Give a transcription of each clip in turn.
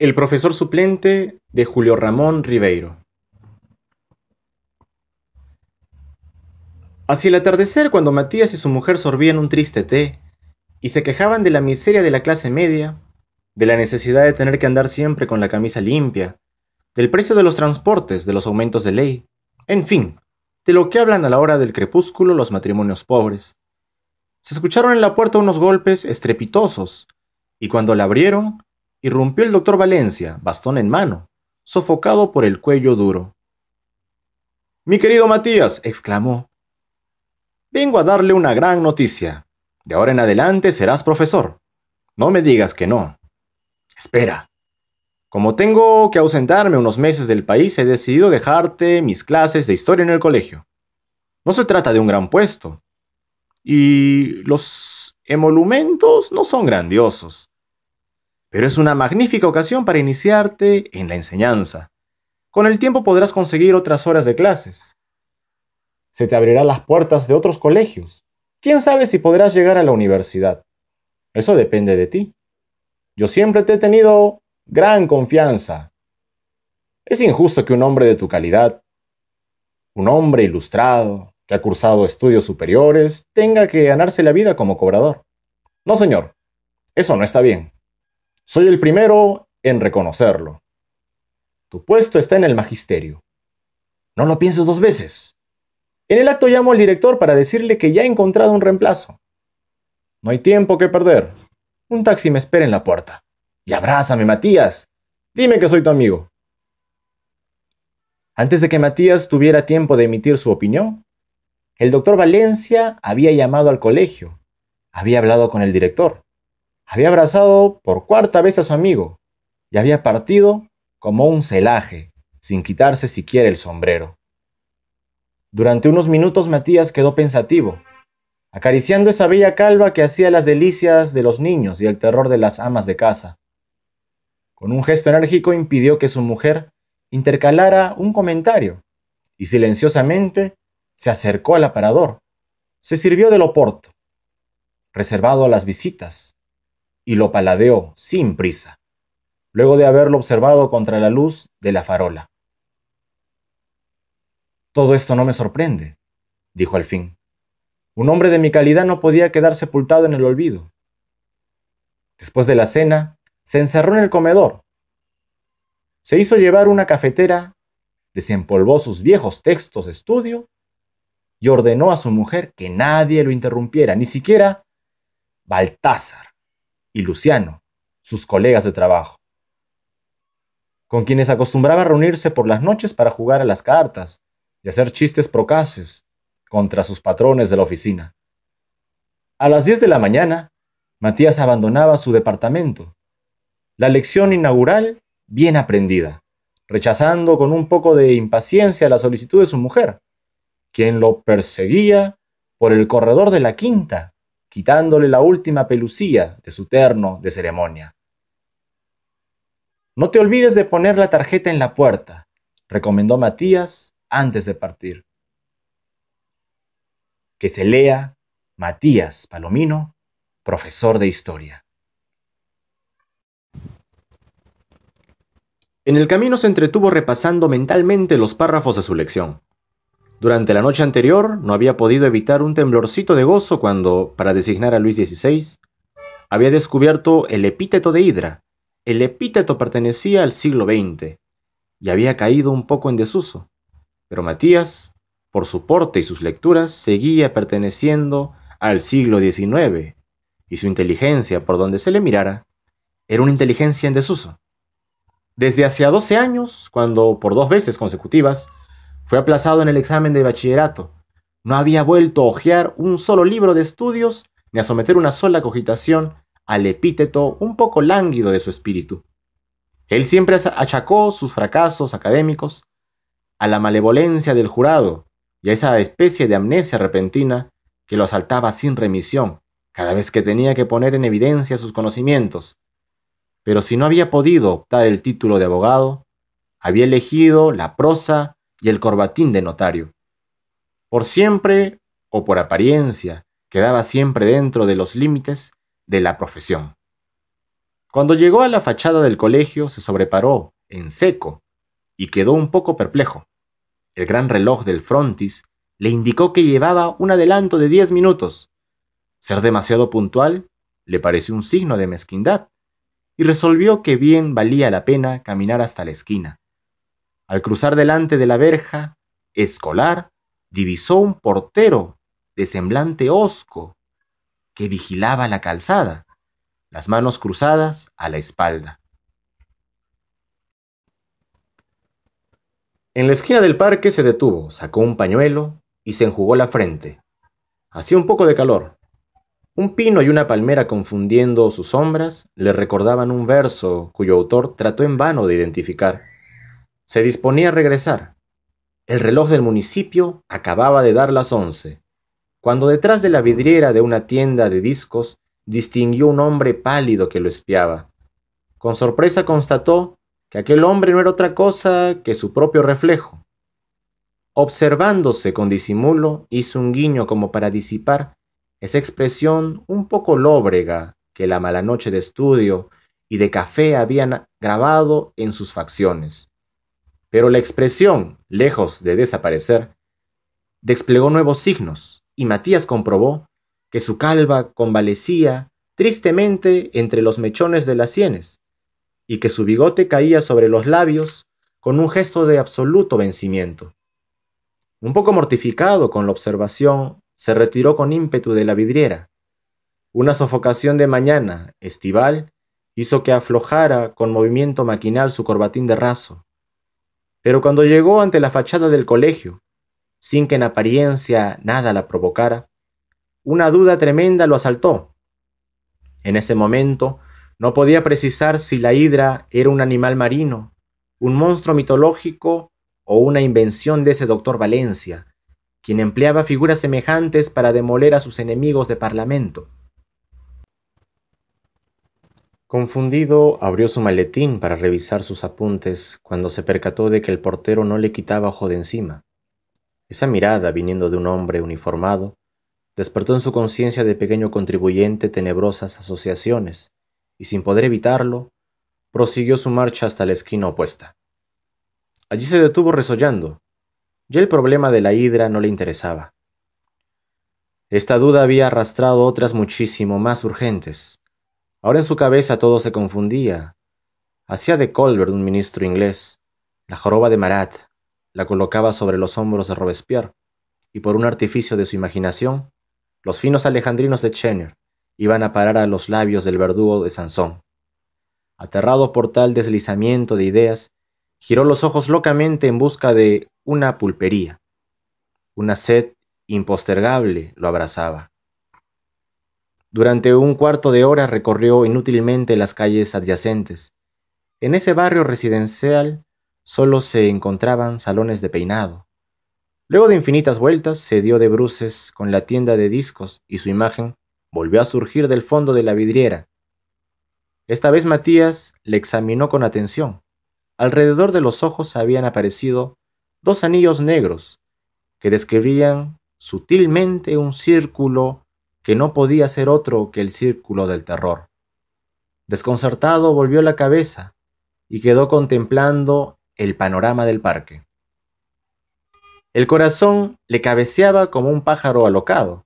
El profesor suplente de Julio Ramón Ribeiro. Hacia el atardecer, cuando Matías y su mujer sorbían un triste té y se quejaban de la miseria de la clase media, de la necesidad de tener que andar siempre con la camisa limpia, del precio de los transportes, de los aumentos de ley, en fin, de lo que hablan a la hora del crepúsculo los matrimonios pobres, se escucharon en la puerta unos golpes estrepitosos, y cuando la abrieron, irrumpió el doctor Valencia, bastón en mano, sofocado por el cuello duro. «Mi querido Matías», exclamó, «vengo a darle una gran noticia. De ahora en adelante serás profesor. No me digas que no. Espera. Como tengo que ausentarme unos meses del país, he decidido dejarte mis clases de historia en el colegio. No se trata de un gran puesto. Y los emolumentos no son grandiosos. Pero es una magnífica ocasión para iniciarte en la enseñanza. Con el tiempo podrás conseguir otras horas de clases. Se te abrirán las puertas de otros colegios. ¿Quién sabe si podrás llegar a la universidad? Eso depende de ti. Yo siempre te he tenido gran confianza. Es injusto que un hombre de tu calidad, un hombre ilustrado, que ha cursado estudios superiores, tenga que ganarse la vida como cobrador. No, señor, eso no está bien. Soy el primero en reconocerlo. Tu puesto está en el magisterio. No lo pienses dos veces. En el acto llamo al director para decirle que ya he encontrado un reemplazo. No hay tiempo que perder. Un taxi me espera en la puerta. Y abrázame, Matías. Dime que soy tu amigo. Antes de que Matías tuviera tiempo de emitir su opinión, el doctor Valencia había llamado al colegio, había hablado con el director, había abrazado por cuarta vez a su amigo y había partido como un celaje, sin quitarse siquiera el sombrero. Durante unos minutos Matías quedó pensativo, acariciando esa bella calva que hacía las delicias de los niños y el terror de las amas de casa. Con un gesto enérgico impidió que su mujer intercalara un comentario y silenciosamente se acercó al aparador, se sirvió del oporto, reservado a las visitas, y lo paladeó sin prisa, luego de haberlo observado contra la luz de la farola. «Todo esto no me sorprende», dijo al fin. «Un hombre de mi calidad no podía quedar sepultado en el olvido». Después de la cena, se encerró en el comedor. Se hizo llevar una cafetera, desempolvó sus viejos textos de estudio y ordenó a su mujer que nadie lo interrumpiera, ni siquiera Baltázar y Luciano, sus colegas de trabajo, con quienes acostumbraba reunirse por las noches para jugar a las cartas y hacer chistes procaces contra sus patrones de la oficina. A las 10 de la mañana, Matías abandonaba su departamento, la lección inaugural bien aprendida, rechazando con un poco de impaciencia la solicitud de su mujer, quien lo perseguía por el corredor de la quinta, quitándole la última pelusía de su terno de ceremonia. «No te olvides de poner la tarjeta en la puerta», recomendó Matías antes de partir. Que se lea Matías Palomino, profesor de historia. En el camino se entretuvo repasando mentalmente los párrafos de su lección. Durante la noche anterior no había podido evitar un temblorcito de gozo cuando, para designar a Luis XVI, había descubierto el epíteto de Hidra. El epíteto pertenecía al siglo XX y había caído un poco en desuso, pero Matías, por su porte y sus lecturas, seguía perteneciendo al siglo XIX, y su inteligencia, por donde se le mirara, era una inteligencia en desuso. Desde hacía 12 años, cuando por 2 veces consecutivas fue aplazado en el examen de bachillerato, no había vuelto a hojear un solo libro de estudios ni a someter una sola cogitación al epíteto un poco lánguido de su espíritu. Él siempre achacó sus fracasos académicos a la malevolencia del jurado y a esa especie de amnesia repentina que lo asaltaba sin remisión cada vez que tenía que poner en evidencia sus conocimientos. Pero si no había podido optar el título de abogado, había elegido la prosa y el corbatín de notario. Por siempre, o por apariencia, quedaba siempre dentro de los límites de la profesión. Cuando llegó a la fachada del colegio, se sobreparó, en seco, y quedó un poco perplejo. El gran reloj del frontis le indicó que llevaba un adelanto de 10 minutos. Ser demasiado puntual le pareció un signo de mezquindad, y resolvió que bien valía la pena caminar hasta la esquina. Al cruzar delante de la verja escolar, divisó un portero de semblante hosco que vigilaba la calzada, las manos cruzadas a la espalda. En la esquina del parque se detuvo, sacó un pañuelo y se enjugó la frente. Hacía un poco de calor. Un pino y una palmera, confundiendo sus sombras, le recordaban un verso cuyo autor trató en vano de identificar. Se disponía a regresar. El reloj del municipio acababa de dar las 11, cuando detrás de la vidriera de una tienda de discos distinguió un hombre pálido que lo espiaba. Con sorpresa constató que aquel hombre no era otra cosa que su propio reflejo. Observándose con disimulo, hizo un guiño como para disipar esa expresión un poco lóbrega que la mala noche de estudio y de café habían grabado en sus facciones. Pero la expresión, lejos de desaparecer, desplegó nuevos signos, y Matías comprobó que su calva convalecía tristemente entre los mechones de las sienes, y que su bigote caía sobre los labios con un gesto de absoluto vencimiento. Un poco mortificado con la observación, se retiró con ímpetu de la vidriera. Una sofocación de mañana estival hizo que aflojara con movimiento maquinal su corbatín de raso. Pero cuando llegó ante la fachada del colegio, sin que en apariencia nada la provocara, una duda tremenda lo asaltó. En ese momento no podía precisar si la hidra era un animal marino, un monstruo mitológico o una invención de ese doctor Valencia, quien empleaba figuras semejantes para demoler a sus enemigos de parlamento. Confundido, abrió su maletín para revisar sus apuntes cuando se percató de que el portero no le quitaba ojo de encima. Esa mirada, viniendo de un hombre uniformado, despertó en su conciencia de pequeño contribuyente tenebrosas asociaciones, y sin poder evitarlo, prosiguió su marcha hasta la esquina opuesta. Allí se detuvo resollando. Ya el problema de la hidra no le interesaba. Esta duda había arrastrado otras muchísimo más urgentes. Ahora en su cabeza todo se confundía. Hacía de Colbert un ministro inglés, la joroba de Marat la colocaba sobre los hombros de Robespierre, y por un artificio de su imaginación, los finos alejandrinos de Chenner iban a parar a los labios del verdugo de Sansón. Aterrado por tal deslizamiento de ideas, giró los ojos locamente en busca de una pulpería. Una sed impostergable lo abrazaba. Durante un cuarto de hora recorrió inútilmente las calles adyacentes. En ese barrio residencial solo se encontraban salones de peinado. Luego de infinitas vueltas se dio de bruces con la tienda de discos y su imagen volvió a surgir del fondo de la vidriera. Esta vez Matías le examinó con atención. Alrededor de los ojos habían aparecido dos anillos negros que describían sutilmente un círculo que no podía ser otro que el círculo del terror. Desconcertado volvió la cabeza y quedó contemplando el panorama del parque. El corazón le cabeceaba como un pájaro alocado.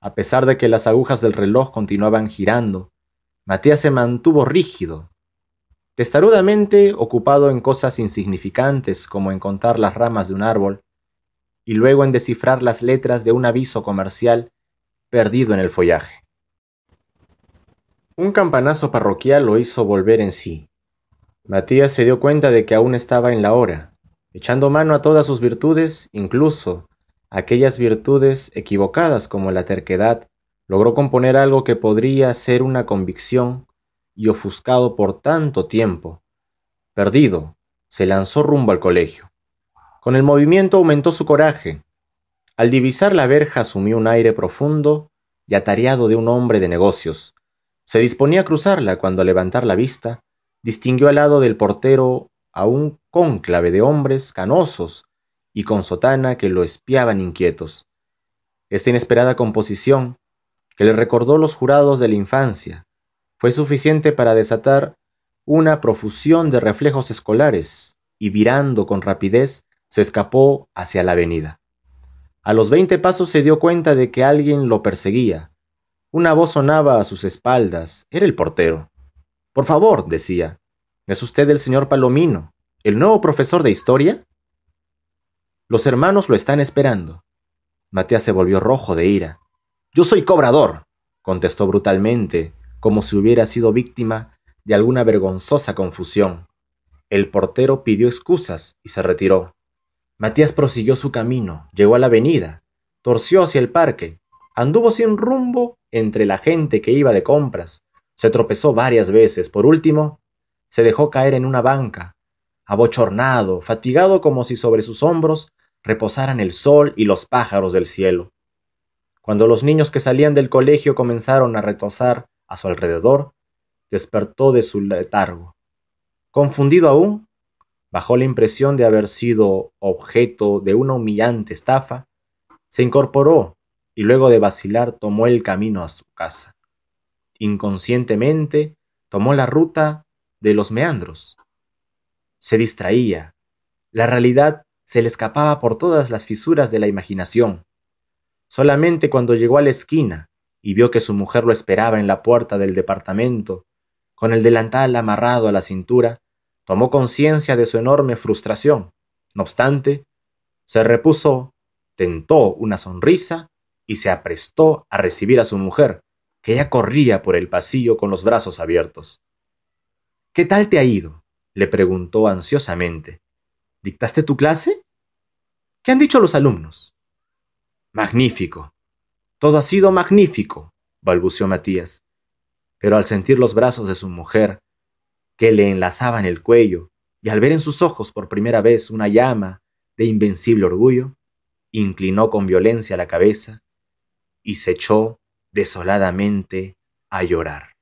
A pesar de que las agujas del reloj continuaban girando, Matías se mantuvo rígido, testarudamente ocupado en cosas insignificantes como en contar las ramas de un árbol y luego en descifrar las letras de un aviso comercial perdido en el follaje. Un campanazo parroquial lo hizo volver en sí. Matías se dio cuenta de que aún estaba en la hora, echando mano a todas sus virtudes, incluso aquellas virtudes equivocadas como la terquedad. Logró componer algo que podría ser una convicción, y ofuscado por tanto tiempo, perdido, se lanzó rumbo al colegio. Con el movimiento aumentó su coraje. Al divisar la verja asumió un aire profundo y atareado de un hombre de negocios. Se disponía a cruzarla cuando, al levantar la vista, distinguió al lado del portero a un cónclave de hombres canosos y con sotana que lo espiaban inquietos. Esta inesperada composición, que le recordó los jurados de la infancia, fue suficiente para desatar una profusión de reflejos escolares y virando con rapidez se escapó hacia la avenida. A los 20 pasos se dio cuenta de que alguien lo perseguía. Una voz sonaba a sus espaldas. Era el portero. «Por favor», decía, «¿es usted el señor Palomino, el nuevo profesor de historia?» «Los hermanos lo están esperando». Matías se volvió rojo de ira. «Yo soy cobrador», contestó brutalmente, como si hubiera sido víctima de alguna vergonzosa confusión. El portero pidió excusas y se retiró. Matías prosiguió su camino, llegó a la avenida, torció hacia el parque, anduvo sin rumbo entre la gente que iba de compras, se tropezó varias veces, por último, se dejó caer en una banca, abochornado, fatigado como si sobre sus hombros reposaran el sol y los pájaros del cielo. Cuando los niños que salían del colegio comenzaron a retozar a su alrededor, despertó de su letargo. Confundido aún, bajo la impresión de haber sido objeto de una humillante estafa, se incorporó y luego de vacilar tomó el camino a su casa. Inconscientemente tomó la ruta de los meandros. Se distraía. La realidad se le escapaba por todas las fisuras de la imaginación. Solamente cuando llegó a la esquina y vio que su mujer lo esperaba en la puerta del departamento, con el delantal amarrado a la cintura, tomó conciencia de su enorme frustración. No obstante, se repuso, tentó una sonrisa y se aprestó a recibir a su mujer, que ya corría por el pasillo con los brazos abiertos. «¿Qué tal te ha ido?», le preguntó ansiosamente. «¿Dictaste tu clase? ¿Qué han dicho los alumnos?» «Magnífico. Todo ha sido magnífico», balbuceó Matías. Pero al sentir los brazos de su mujer, que le enlazaban el cuello, y al ver en sus ojos por primera vez una llama de invencible orgullo, inclinó con violencia la cabeza y se echó desoladamente a llorar.